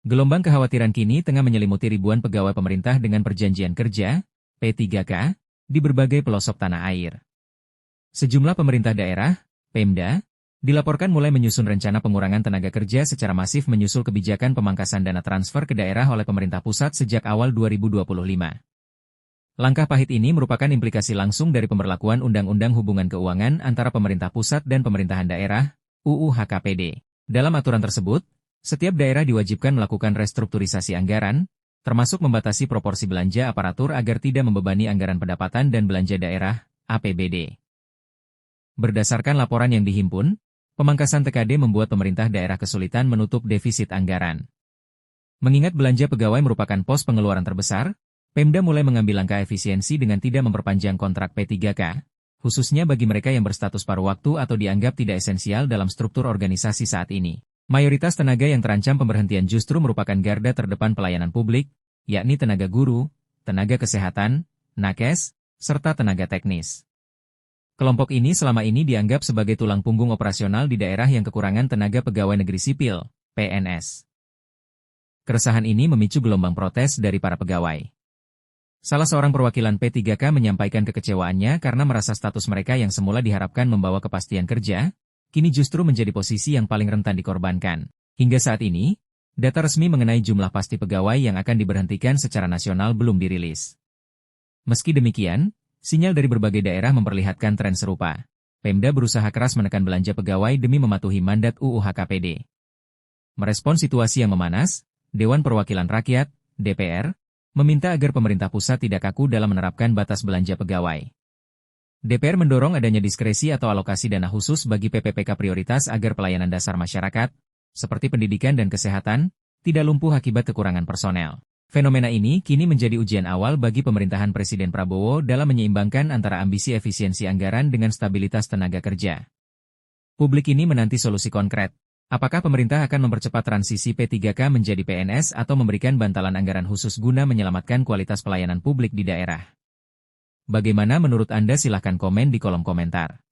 Gelombang kekhawatiran kini tengah menyelimuti ribuan pegawai pemerintah dengan perjanjian kerja, P3K, di berbagai pelosok tanah air. Sejumlah pemerintah daerah, Pemda, dilaporkan mulai menyusun rencana pengurangan tenaga kerja secara masif menyusul kebijakan pemangkasan dana transfer ke daerah oleh pemerintah pusat sejak awal 2025. Langkah pahit ini merupakan implikasi langsung dari pemberlakuan Undang-Undang Hubungan Keuangan antara pemerintah pusat dan pemerintahan daerah, UU HKPD. Dalam aturan tersebut, setiap daerah diwajibkan melakukan restrukturisasi anggaran, termasuk membatasi proporsi belanja aparatur agar tidak membebani anggaran pendapatan dan belanja daerah, APBD. Berdasarkan laporan yang dihimpun, pemangkasan TKD membuat pemerintah daerah kesulitan menutup defisit anggaran. Mengingat belanja pegawai merupakan pos pengeluaran terbesar, Pemda mulai mengambil langkah efisiensi dengan tidak memperpanjang kontrak P3K, khususnya bagi mereka yang berstatus paruh waktu atau dianggap tidak esensial dalam struktur organisasi saat ini. Mayoritas tenaga yang terancam pemberhentian justru merupakan garda terdepan pelayanan publik, yakni tenaga guru, tenaga kesehatan, nakes, serta tenaga teknis. Kelompok ini selama ini dianggap sebagai tulang punggung operasional di daerah yang kekurangan tenaga pegawai negeri sipil, PNS. Keresahan ini memicu gelombang protes dari para pegawai. Salah seorang perwakilan P3K menyampaikan kekecewaannya karena merasa status mereka yang semula diharapkan membawa kepastian kerja, kini justru menjadi posisi yang paling rentan dikorbankan. Hingga saat ini, data resmi mengenai jumlah pasti pegawai yang akan diberhentikan secara nasional belum dirilis. Meski demikian, sinyal dari berbagai daerah memperlihatkan tren serupa. Pemda berusaha keras menekan belanja pegawai demi mematuhi mandat UU HKPD. Merespons situasi yang memanas, Dewan Perwakilan Rakyat, DPR, meminta agar pemerintah pusat tidak kaku dalam menerapkan batas belanja pegawai. DPR mendorong adanya diskresi atau alokasi dana khusus bagi PPPK prioritas agar pelayanan dasar masyarakat, seperti pendidikan dan kesehatan, tidak lumpuh akibat kekurangan personel. Fenomena ini kini menjadi ujian awal bagi pemerintahan Presiden Prabowo dalam menyeimbangkan antara ambisi efisiensi anggaran dengan stabilitas tenaga kerja. Publik ini menanti solusi konkret. Apakah pemerintah akan mempercepat transisi P3K menjadi PNS atau memberikan bantalan anggaran khusus guna menyelamatkan kualitas pelayanan publik di daerah? Bagaimana menurut Anda? Silahkan komen di kolom komentar.